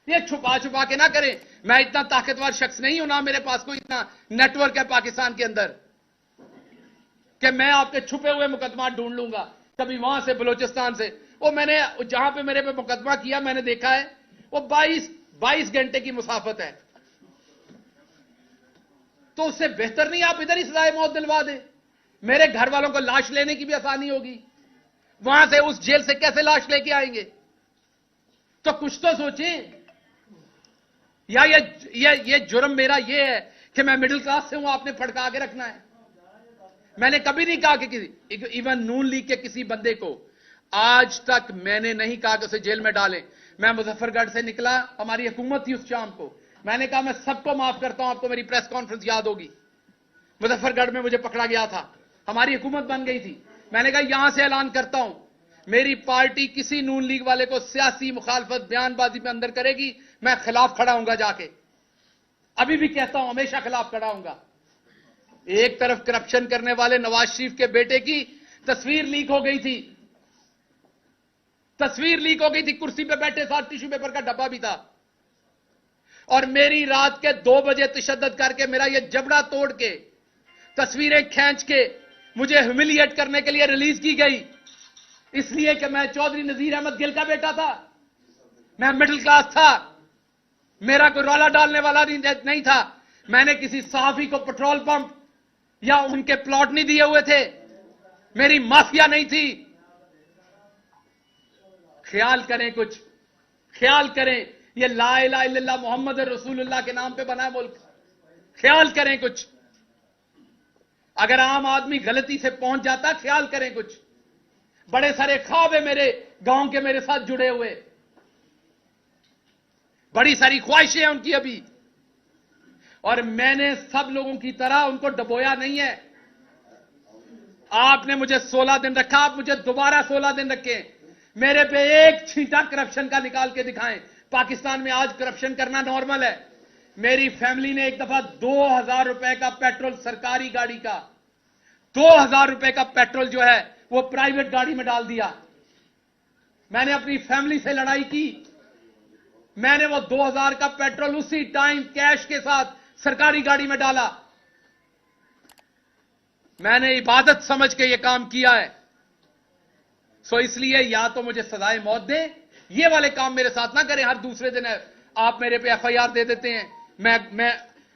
ये छुपा छुपा के ना करें। मैं इतना ताकतवर शख्स नहीं हूं, ना मेरे पास कोई इतना नेटवर्क है पाकिस्तान के अंदर कि मैं आपके छुपे हुए मुकदमा ढूंढ लूंगा, कभी वहां से बलोचिस्तान से। वो मैंने जहां पे मेरे पे मुकदमा किया, मैंने देखा है वो 22 घंटे की मुसाफत है। तो उससे बेहतर नहीं आप इधर ही सजाए मौत दिलवा दें। मेरे घर वालों को लाश लेने की भी आसानी होगी। वहां से उस जेल से कैसे लाश लेके आएंगे? तो कुछ तो सोचें। या ये जुर्म मेरा ये है कि मैं मिडिल क्लास से हूं, आपने फड़का के रखना है। मैंने कभी नहीं कहा कि किसी, इवन नून लीग के किसी बंदे को आज तक मैंने नहीं कहा कि उसे जेल में डालें। मैं मुजफ्फरगढ़ से निकला, हमारी हुकूमत थी उस शाम को, मैंने कहा मैं सबको माफ करता हूं। आपको मेरी प्रेस कॉन्फ्रेंस याद होगी, मुजफ्फरगढ़ में मुझे पकड़ा गया था, हमारी हुकूमत बन गई थी। मैंने कहा यहां से ऐलान करता हूं, मेरी पार्टी किसी नून लीग वाले को सियासी मुखालफत बयानबाजी में अंदर करेगी, मैं खिलाफ खड़ा हूंगा जाके। अभी भी कहता हूं, हमेशा खिलाफ खड़ा हूंगा। एक तरफ करप्शन करने वाले नवाज शरीफ के बेटे की तस्वीर लीक हो गई थी, तस्वीर लीक हो गई थी, कुर्सी पे बैठे साथ टिश्यू पेपर का डब्बा भी था। और मेरी रात के 2 बजे तशद्दुद करके, मेरा ये जबड़ा तोड़ के, तस्वीरें खींच के मुझे ह्यूमिलिएट करने के लिए रिलीज की गई, इसलिए कि मैं चौधरी नजीर अहमद गिल का बेटा था, मैं मिडिल क्लास था, मेरा कोई रौला डालने वाला नहीं था। मैंने किसी सहाफी को पेट्रोल पंप या उनके प्लॉट नहीं दिए हुए थे, मेरी माफिया नहीं थी। ख्याल करें, कुछ ख्याल करें। ये ला इलाहा इल्लल्लाह मोहम्मद रसूलुल्लाह के नाम पे बना है मुल्क। ख्याल करें कुछ। अगर आम आदमी गलती से पहुंच जाता, ख्याल करें कुछ। बड़े सारे ख्वाब है मेरे गांव के मेरे साथ जुड़े हुए, बड़ी सारी ख्वाहिशें हैं उनकी अभी, और मैंने सब लोगों की तरह उनको डबोया नहीं है। आपने मुझे 16 दिन रखा, आप मुझे दोबारा 16 दिन रखें। मेरे पे एक छींटा करप्शन का निकाल के दिखाएं। पाकिस्तान में आज करप्शन करना नॉर्मल है। मेरी फैमिली ने एक दफा 2000 रुपए का पेट्रोल, सरकारी गाड़ी का 2000 रुपए का पेट्रोल जो है वो प्राइवेट गाड़ी में डाल दिया। मैंने अपनी फैमिली से लड़ाई की, मैंने वो 2000 का पेट्रोल उसी टाइम कैश के साथ सरकारी गाड़ी में डाला। मैंने इबादत समझ के ये काम किया है। सो इसलिए या तो मुझे सजाए मौत दे, ये वाले काम मेरे साथ ना करें। हर दूसरे दिन है आप मेरे पे एफआईआर दे देते हैं। मैं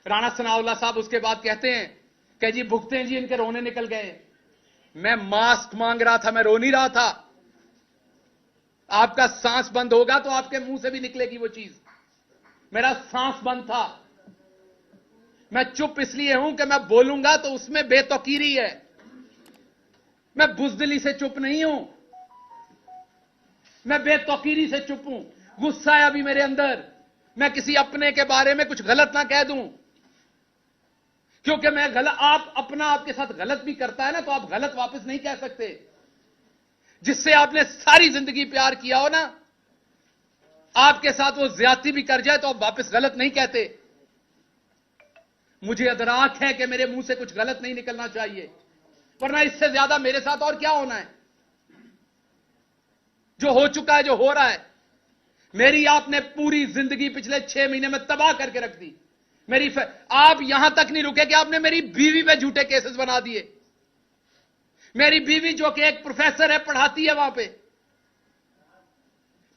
राणा सनाउल्लाह साहब उसके बाद कहते हैं कि जी भुगते हैं जी, इनके रोने निकल गए। मैं मास्क मांग रहा था, मैं रो नहीं रहा था। आपका सांस बंद होगा तो आपके मुंह से भी निकलेगी वो चीज। मेरा सांस बंद था। मैं चुप इसलिए हूं कि मैं बोलूंगा तो उसमें बेतौकीरी है। मैं बुजदिली से चुप नहीं हूं, मैं बेतौकीरी से चुप हूं। गुस्सा है अभी मेरे अंदर, मैं किसी अपने के बारे में कुछ गलत ना कह दूं, क्योंकि मैं गलत, आप अपना आपके साथ गलत भी करता है ना, तो आप गलत वापस नहीं कह सकते। जिससे आपने सारी जिंदगी प्यार किया हो ना, आपके साथ वो ज्यादती भी कर जाए तो आप वापस गलत नहीं कहते। मुझे अदराक है कि मेरे मुंह से कुछ गलत नहीं निकलना चाहिए, वरना इससे ज्यादा मेरे साथ और क्या होना है। जो हो चुका है, जो हो रहा है, मेरी आपने पूरी जिंदगी पिछले 6 महीने में तबाह करके रख दी। आप यहां तक नहीं रुके कि आपने मेरी बीवी पे झूठे केसेस बना दिए। मेरी बीवी जो कि एक प्रोफेसर है, पढ़ाती है, वहां पे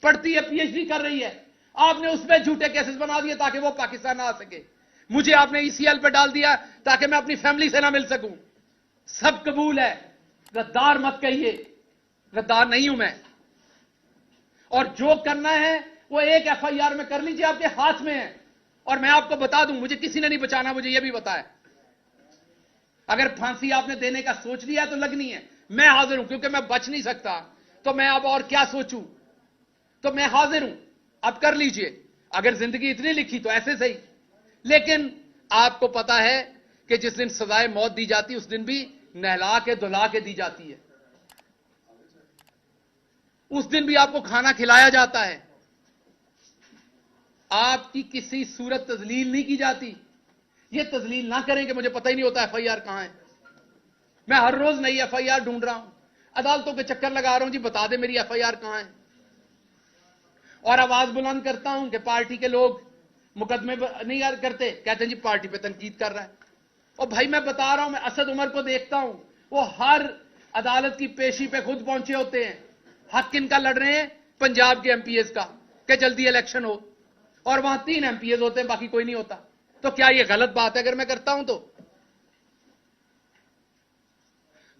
पढ़ती है, पीएचडी कर रही है, आपने उस पर झूठे केसेस बना दिए ताकि वो पाकिस्तान ना आ सके। मुझे आपने ईसीएल पे डाल दिया ताकि मैं अपनी फैमिली से ना मिल सकूं। सब कबूल है, गद्दार मत कहिए, गद्दार नहीं हूं मैं। और जो करना है वो एक एफआईआर में कर लीजिए, आपके हाथ में है। और मैं आपको बता दूं, मुझे किसी ने नहीं बचाना, मुझे यह भी बताया। अगर फांसी आपने देने का सोच लिया तो लगनी है, मैं हाजिर हूं, क्योंकि मैं बच नहीं सकता, तो मैं अब और क्या सोचूं, तो मैं हाजिर हूं, अब कर लीजिए। अगर जिंदगी इतनी लिखी तो ऐसे सही। लेकिन आपको पता है कि जिस दिन सजाए मौत दी जाती है उस दिन भी नहला के धुला के दी जाती है, उस दिन भी आपको खाना खिलाया जाता है, आपकी किसी सूरत तजलील नहीं की जाती। ये तजलील ना करें कि मुझे पता ही नहीं होता एफआईआर कहां है। मैं हर रोज नई एफआईआर ढूंढ रहा हूं, अदालतों के चक्कर लगा रहा हूं, जी बता दे मेरी एफआईआर कहां है। और आवाज बुलंद करता हूं कि पार्टी के लोग मुकदमे नहीं करते, कहते हैं जी पार्टी पे तनकीद कर रहा है। और भाई मैं बता रहा हूं, मैं असद उमर को देखता हूं, वो हर अदालत की पेशी पे खुद पहुंचे होते हैं। हक किनका लड़ रहे हैं? पंजाब के एमपीएस का, कि जल्दी इलेक्शन हो, और वहां 3 एमपीएस होते हैं, बाकी कोई नहीं होता। तो क्या यह गलत बात है अगर मैं करता हूं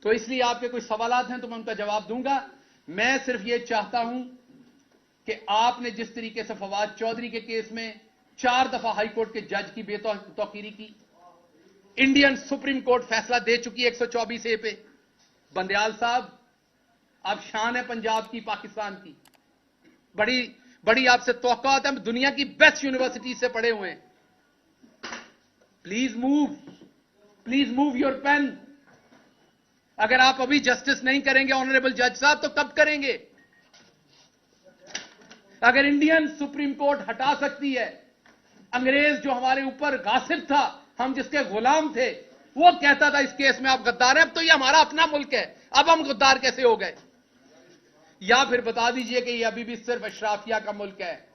तो इसलिए आपके कोई सवालात हैं तो मैं उनका जवाब दूंगा। मैं सिर्फ यह चाहता हूं कि आपने जिस तरीके से फवाद चौधरी के केस में 4 दफा हाईकोर्ट के जज की बेतौकीरी की, इंडियन सुप्रीम कोर्ट फैसला दे चुकी है 124A पे। बंदयाल साहब, अब शान है पंजाब की, पाकिस्तान की, बड़ी बड़ी आपसे तौक़ात है, हम दुनिया की बेस्ट यूनिवर्सिटी से पढ़े हुए हैं। Please move your pen. अगर आप अभी जस्टिस नहीं करेंगे ऑनरेबल जज साहब, तो कब करेंगे? अगर इंडियन सुप्रीम कोर्ट हटा सकती है, अंग्रेज जो हमारे ऊपर गासिब था, हम जिसके गुलाम थे, वो कहता था इस केस में आप गद्दार हैं, अब तो ये हमारा अपना मुल्क है, अब हम गद्दार कैसे हो गए? या फिर बता दीजिए कि ये अभी भी सिर्फ अशराफिया का मुल्क है,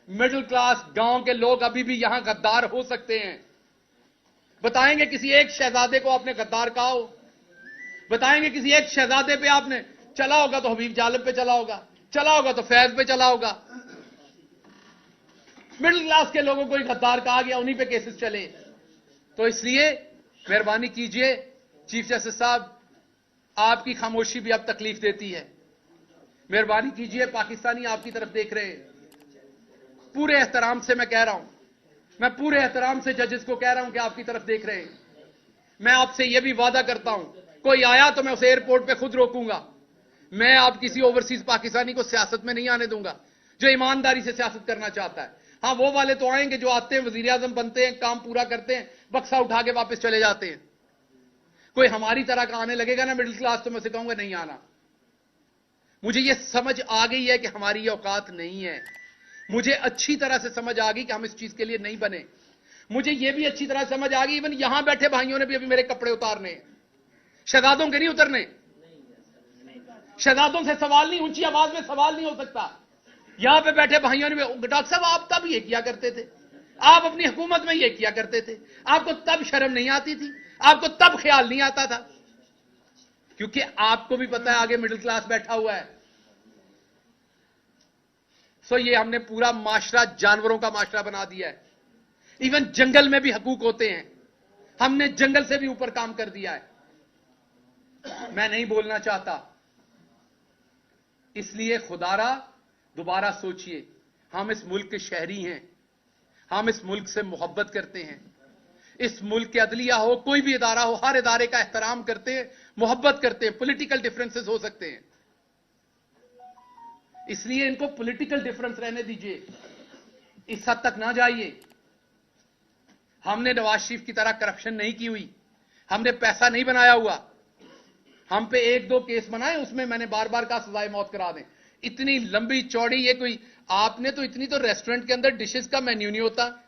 मिडिल क्लास गांव के लोग अभी भी यहां गद्दार हो सकते हैं। बताएंगे किसी एक शहजादे को आपने गद्दार कहा हो? बताएंगे किसी एक शहजादे पे आपने चला होगा तो हबीब जालिब पे चला होगा, चला होगा तो फैज पे चला होगा। मिडिल क्लास के लोगों को ही गद्दार कहा गया, उन्हीं पे केसेस चले। तो इसलिए मेहरबानी कीजिए चीफ जस्टिस साहब, आपकी खामोशी भी अब तकलीफ देती है। मेहरबानी कीजिए, पाकिस्तानी आपकी तरफ देख रहे हैं। पूरे एहतराम से मैं कह रहा हूं, मैं पूरे एहतराम से जजेस को कह रहा हूं कि आपकी तरफ देख रहे हैं। मैं आपसे यह भी वादा करता हूं, कोई आया तो मैं उसे एयरपोर्ट पे खुद रोकूंगा। मैं आप किसी ओवरसीज पाकिस्तानी को सियासत में नहीं आने दूंगा जो ईमानदारी से सियासत करना चाहता है। हां, वो वाले तो आएंगे जो आते हैं, वजीर आजम बनते हैं, काम पूरा करते हैं, बक्सा उठा के वापस चले जाते हैं। कोई हमारी तरह का आने लगेगा ना मिडिल क्लास, तो मैं उसे कहूंगा नहीं आना। मुझे यह समझ आ गई है कि हमारी यह औकात नहीं है। मुझे अच्छी तरह से समझ आ गई कि हम इस चीज के लिए नहीं बने। मुझे यह भी अच्छी तरह समझ आ गई, इवन यहां बैठे भाइयों ने भी अभी मेरे कपड़े उतारने, शहजादों के नहीं उतरने। शहजादों से सवाल नहीं, ऊंची आवाज में सवाल नहीं हो सकता। यहां पे बैठे भाइयों ने, डॉक्टर साहब आप तब ये किया करते थे, आप अपनी हुकूमत में ये किया करते थे, आपको तब शर्म नहीं आती थी, आपको तब ख्याल नहीं आता था। क्योंकि आपको भी पता है आगे मिडिल क्लास बैठा हुआ है। सो ये हमने पूरा माशरा जानवरों का माशरा बना दिया है। इवन जंगल में भी हकूक होते हैं, हमने जंगल से भी ऊपर काम कर दिया है। मैं नहीं बोलना चाहता, इसलिए खुदारा दोबारा सोचिए। हम इस मुल्क के शहरी हैं, हम इस मुल्क से मोहब्बत करते हैं। इस मुल्क के अदलिया हो, कोई भी इदारा हो, हर इदारे का एहतराम करते हैं, मोहब्बत करते हैं। पॉलिटिकल डिफरेंसेस हो सकते हैं, इसलिए इनको पॉलिटिकल डिफरेंस रहने दीजिए, इस हद तक ना जाइए। हमने नवाज शरीफ की तरह करप्शन नहीं की हुई, हमने पैसा नहीं बनाया हुआ। हम पे 1-2 केस बनाए, उसमें मैंने बार बार कहा सजाए मौत करा दें। इतनी लंबी चौड़ी ये कोई, आपने तो इतनी तो रेस्टोरेंट के अंदर डिशेस का मेन्यू नहीं होता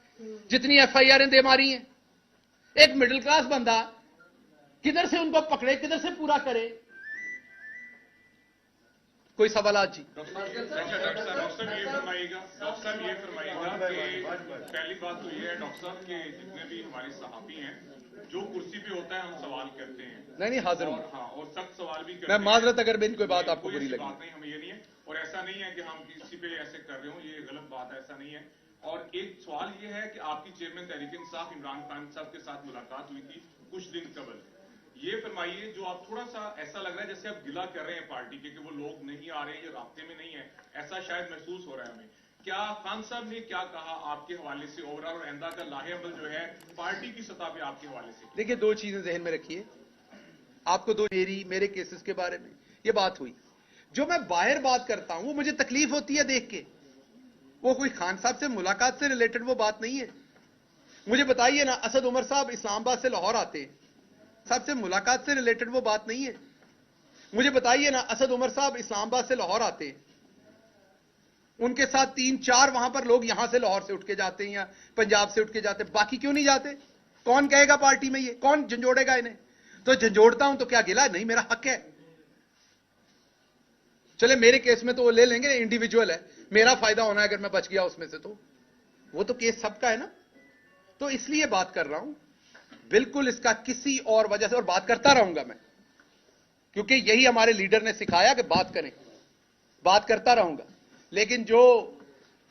जितनी एफआईआर दे मारी हैं। एक मिडिल क्लास बंदा किधर से उनको पकड़े, किधर से पूरा करे? कोई सवाल? जी डॉक्टर साहब ये फरमाइएगा कि पहली बात तो ये है डॉक्टर साहब कि जितने भी हमारे सहाफी हैं, जो कुर्सी पे होता है हम सवाल करते हैं। नहीं हाजिर हूं। हाँ, और सख्त सवाल भी करते हैं। मैं माजरत अगर मेरी कोई बात आपको बुरी लगी। बात नहीं, हमें ये नहीं है, और ऐसा नहीं है कि हम किसी पे ऐसे कर रहे हो, ये गलत बात है, ऐसा नहीं है। और एक सवाल ये है कि आपकी चेयरमैन तहरीक इंसाफ इमरान खान साहब के साथ मुलाकात हुई थी कुछ दिन कबल। ये फरमाइए, जो आप थोड़ा सा ऐसा लग रहा है जैसे आप गिला कर रहे हैं पार्टी के कि वो लोग नहीं आ रहे हैं, ये रास्ते में नहीं है, ऐसा शायद महसूस हो रहा है हमें। क्या खान साहब ने क्या कहा आपके हवाले से ओवरऑल और आइंदा का लाहेअमल जो है पार्टी की सतह पे आपके हवाले से? देखिए, दो चीजें जहन में रखिए। आपको दो मेरे केसेस के बारे में ये बात हुई। जो मैं बाहर बात करता हूं वो मुझे तकलीफ होती है देख के। वो कोई खान साहब से मुलाकात से रिलेटेड वो बात नहीं है। मुझे बताइए ना, असद उमर साहब इस्लामाबाद से लाहौर आते हैं, साहब से मुलाकात से रिलेटेड वो बात नहीं है। मुझे बताइए ना, असद उमर साहब इस्लामाबाद से लाहौर आते हैं, उनके साथ 3-4 वहां पर लोग यहां से लाहौर से उठ के जाते हैं या पंजाब से उठ के जाते हैं, बाकी क्यों नहीं जाते? कौन कहेगा पार्टी में ये? कौन झंझोड़ेगा इन्हें? तो झंझोड़ता हूं तो क्या गिला? नहीं, मेरा हक है। चले मेरे केस में तो वो ले लेंगे, इंडिविजुअल है, मेरा फायदा होना है अगर मैं बच गया उसमें से, तो वो तो केस सबका है ना। तो इसलिए बात कर रहा हूं, बिल्कुल इसका किसी और वजह से, और बात करता रहूंगा मैं, क्योंकि यही हमारे लीडर ने सिखाया कि बात करें, बात करता रहूंगा। लेकिन जो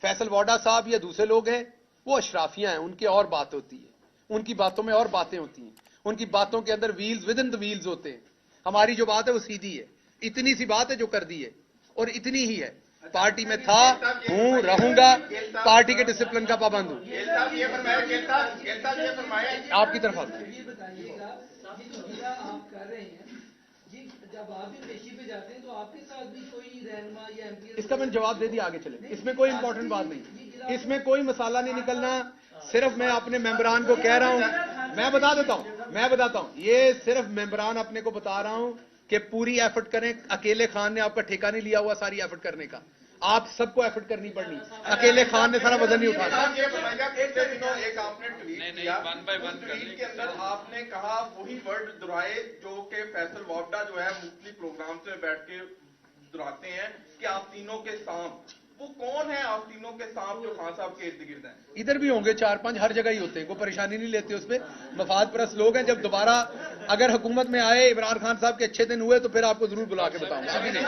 फैसल वाडा साहब या दूसरे लोग हैं, वो अशराफियां हैं, उनकी और बात होती है, उनकी बातों में और बातें होती हैं, उनकी बातों के अंदर wheels with in the wheels होते हैं। हमारी जो बात है वो सीधी है, इतनी सी बात है जो कर दी है, और इतनी ही है। पार्टी में था, हूं, रहूंगा, पार्टी के डिसिप्लिन का पाबंद हूं। आपकी तरफ आता है, ये बताइएगा, आप कर रहे हैं जी, जब आप भी पेशी पे जाते हैं तो आपके साथ भी कोई रहनुमा या एमपी? इसका मैंने जवाब दे दिया, आगे चले। इसमें कोई इंपॉर्टेंट बात नहीं, इसमें कोई मसाला नहीं निकलना। सिर्फ मैं अपने मेंबरान को कह रहा हूं, मैं बता देता हूं, ये सिर्फ मेंबरान अपने को बता रहा हूं कि पूरी एफर्ट करें। अकेले खान ने आपका ठेका नहीं लिया हुआ सारी एफर्ट करने का, आप सबको एफर्ट करनी पड़नी। अकेले खान ने सारा वजन नहीं उठाना। एक आपने ट्वीट किया, ट्वीट के अंदर आपने कहा वही वर्ड दोहराए जो कि फैसल वावडा जो है मुख्तलिफ प्रोग्राम में बैठ के दोहराते हैं कि आप तीनों के सांप। वो कौन है आप तीनों के सांप जो खान साहब के इर्द गिर्द हैं? इधर भी होंगे 4-5, हर जगह ही होते हैं, कोई परेशानी नहीं लेते उस पर। मफाद परस्त लोग हैं। जब दोबारा अगर हुकूमत में आए, इमरान खान साहब के अच्छे दिन हुए तो फिर आपको जरूर बुला के बताऊंगा। अभी नहीं।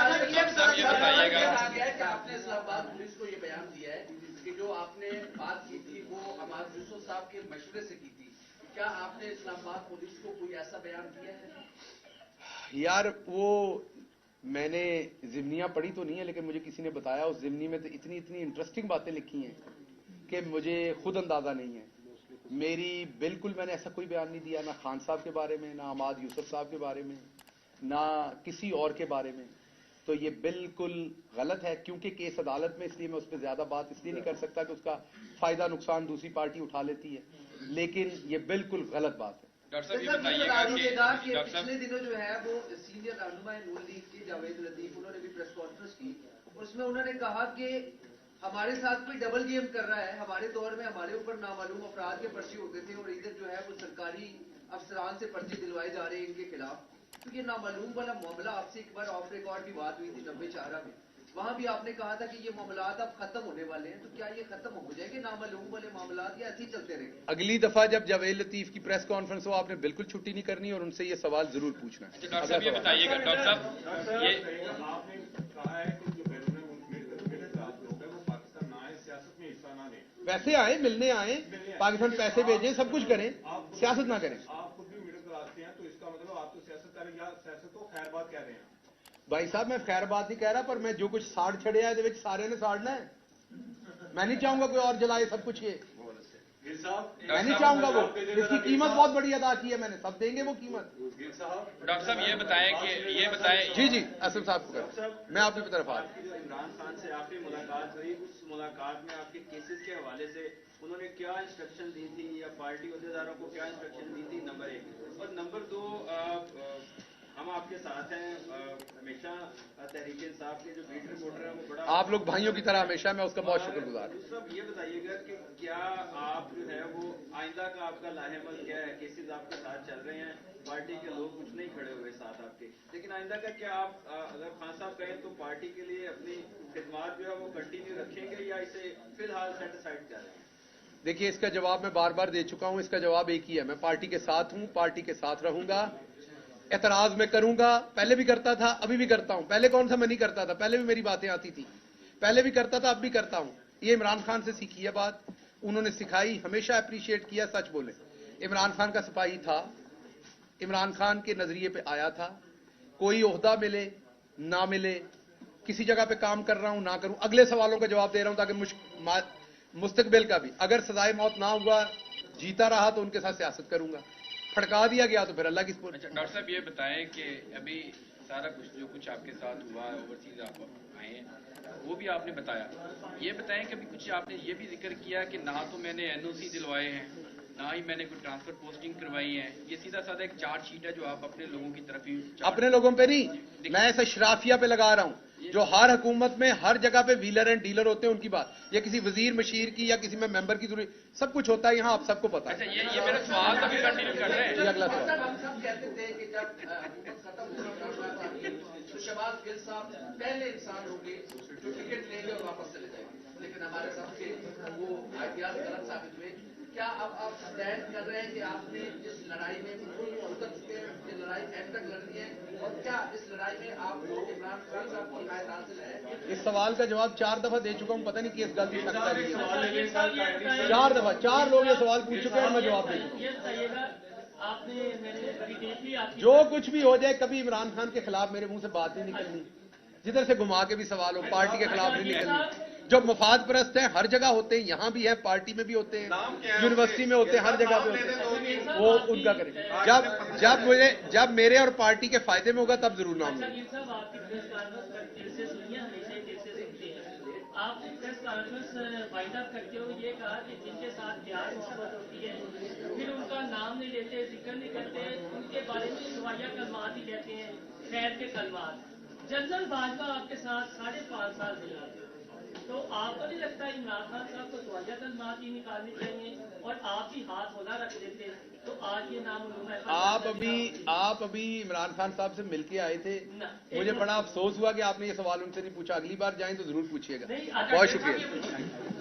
आपने इस्लामाबाद पुलिस को ये बयान दिया है कि जो आपने बात की थी वो अमाद यूसुफ साहब के मशवरे से की थी। क्या आपने इस्लामाबाद पुलिस को कोई ऐसा बयान दिया है? यार, वो मैंने जिमनियां पढ़ी तो नहीं है, लेकिन मुझे किसी ने बताया उस जिमनी में तो इतनी इंटरेस्टिंग बातें लिखी हैं कि मुझे खुद अंदाजा नहीं है। मेरी बिल्कुल मैंने ऐसा कोई बयान नहीं दिया, ना खान साहब के बारे में, ना अमाद यूसुफ साहब के बारे में, ना किसी और के बारे में। तो ये बिल्कुल गलत है, क्योंकि केस अदालत में, इसलिए मैं उस पर ज्यादा बात इसलिए नहीं कर सकता कि उसका फायदा नुकसान दूसरी पार्टी उठा लेती है, लेकिन ये बिल्कुल गलत बात है। डॉक्टर साहब ये बताइएगा कि पिछले दिनों जो है वो सीनियर रहनुमा नून लीग की जावेद लतीफ, उन्होंने भी प्रेस कॉन्फ्रेंस की, उसमें उन्होंने कहा कि हमारे साथ कोई डबल गेम कर रहा है। हमारे दौर में हमारे ऊपर नामालूम अफराद के पर्चे होते थे और इधर जो है वो सरकारी अफसरान से पर्चे दिलवाए जा रहे हैं इनके खिलाफ। तो ये नामालूम वाला मामला, आपसे एक बार ऑफ रिकॉर्ड भी बात हुई थी 90-4 में, वहां भी आपने कहा था कि ये मामलात अब खत्म होने वाले हैं। तो क्या ये खत्म हो जाएंगे नामालूम वाले मामलात, या ऐसे ही चलते रहेंगे? अगली दफा जब जावेद लतीफ की प्रेस कॉन्फ्रेंस हो, आपने बिल्कुल छुट्टी नहीं करनी और उनसे ये सवाल जरूर पूछना है। डॉक्टर साहब ये बताइएगा, डॉक्टर साहब ये आपने कहा है कि जो लोग हैं वो पाकिस्तान ना आए, सियासत में हिस्सा ना लें। वैसे आए, मिलने आए, पाकिस्तान पैसे भेजें, सब कुछ करें, सियासत ना करें। आप खुद भी मिडिल क्लास के हैं, तो इसका मतलब आप तो सियासत करें या सियासत को खैर बात कह रहे हैं? भाई साहब, मैं खैर बात नहीं कह रहा, पर मैं जो कुछ साड़ छड़िया है सारे ने साड़ना है। मैं नहीं चाहूंगा कोई और जलाए सब कुछ। ये मैं नहीं चाहूंगा। वो इसकी कीमत बहुत बड़ी अदा की है मैंने, सब देंगे वो कीमत। डॉक्टर साहब ये बताएं जी असम साहब को, मैं आपकी तरफ आ रहा हूं। इमरान खान से आपकी मुलाकात हुई, उस मुलाकात में आपके केसेस के हवाले से उन्होंने क्या इंस्ट्रक्शन दी थी या पार्टी अहदेदारों को क्या इंस्ट्रक्शन दी थी, नंबर 1। और नंबर 2, हम आपके साथ हैं हमेशा, तहरीक इंसाफ के जो बीट रिपोर्टर है वो बड़ा, आप लोग भाइयों की तरह हमेशा, मैं उसका बहुत शुक्रगुजार हूं। दूसरा ये बताइएगा कि क्या आप जो है वो आइंदा का आपका लाहेमल क्या है? केसेस आपके साथ चल रहे हैं, पार्टी के लोग कुछ नहीं खड़े हुए साथ आपके, लेकिन आइंदा का क्या आप अगर खान साहब कहें तो पार्टी के लिए अपनी खिदमत जो है वो कंटिन्यू रखेंगे या इसे फिलहाल सेट असाइड कर रहे हैं? देखिए, इसका जवाब मैं बार बार दे चुका हूं। इसका जवाब एक ही है, मैं पार्टी के साथ हूं, पार्टी के साथ रहूंगा। एतराज में करूंगा, पहले भी करता था, अभी भी करता हूं। पहले कौन सा मैं नहीं करता था, पहले भी मेरी बातें आती थी, पहले भी करता था, अब भी करता हूं। ये इमरान खान से सीखी है बात, उन्होंने सिखाई, हमेशा अप्रिशिएट किया। सच बोले, इमरान खान का सिपाही था, इमरान खान के नजरिए पे आया था। कोई ओहदा मिले ना मिले, किसी जगह पे काम कर रहा हूं ना करूं, अगले सवालों का जवाब दे रहा हूं ताकि मुस्तकबिल का भी, अगर सजाए मौत ना हुआ, जीता रहा तो उनके साथ सियासत करूंगा, फड़का दिया गया तो फिर अल्लाह की। अच्छा डॉक्टर साहब ये बताएं कि अभी सारा कुछ जो कुछ आपके साथ हुआ है, ओवरसीज आप आए हैं, वो भी आपने बताया। ये बताएं कि अभी कुछ आपने ये भी जिक्र किया कि ना तो मैंने एनओसी दिलवाए हैं, ना ही मैंने कोई ट्रांसफर पोस्टिंग करवाई है। ये सीधा साधा एक चार्जशीट है जो आप अपने लोगों की तरफ ही। अपने लोगों पे नहीं, मैं ऐसा शराफिया पे लगा रहा हूं जो हर हुकूमत में हर जगह पे व्हीलर एंड डीलर होते हैं, उनकी बात, या किसी वजीर मशीर की या किसी में मेंबर की जरूरत, सब कुछ होता है यहाँ, आप सबको पता है। अच्छा ये मेरा सवाल तो भी कंटिन्यू कर रहे हैं। अगला सवाल। हम सब कहते थे कि जब हुकूमत खत्म होना तो शहबाज गिल साहब पहले इंसान होंगे जो टिकट लेंगे और वापस चले जाएंगे, लेकिन हमारे सबके वो आइडियाज गलत साबित हुए। क्या अब आप स्टैंड कर रहे हैं कि आपने इस लड़ाई में उतर चुके हैं, ये लड़ाई एंड तक लड़नी है, और क्या इस लड़ाई में आपको इमरान खान साहब की हिमायत हासिल है? इस सवाल का जवाब 4 दफा दे चुका हूं, पता नहीं किस गलती सकता है। 4 दफा 4 लोग ये सवाल पूछ चुके हैं और मैं जवाब दे चुका हूं। जो कुछ भी हो जाए, कभी इमरान खान के खिलाफ मेरे मुंह से बात नहीं निकलनी, जिधर से घुमा के भी सवाल हो, पार्टी के खिलाफ नहीं निकलनी। जो मफाद परस्त है हर जगह होते हैं, यहां भी है, पार्टी में भी होते हैं, यूनिवर्सिटी में होते हैं, हर जगह पे होते हैं, वो उनका करें। जब मेरे और पार्टी के फायदे में होगा तब जरूर नाम लेंगे। आप प्रेस कॉन्फ्रेंस वाइंड अप करते हो, ये कहा कि जिनके साथ प्यार मोहब्बत होती है फिर उनका नाम नहीं लेते, जिक्र नहीं करते, उनके बारे में सवाया कलमात ही कहते हैं, खैर के कलमात। जनरल बाजवा आपके साथ 5.5 साल मिला, तो आपको नहीं लगता इमरान खान साहब को सवाया कलमात ही निकालनी चाहिए और आप ही हाथ होना रख देते, तो आज ये नाम आप अभी इमरान खान साहब से मिलके आए थे, मुझे बड़ा अफसोस हुआ कि आपने ये सवाल उनसे नहीं पूछा। अगली बार जाएं तो जरूर पूछिएगा। बहुत शुक्रिया।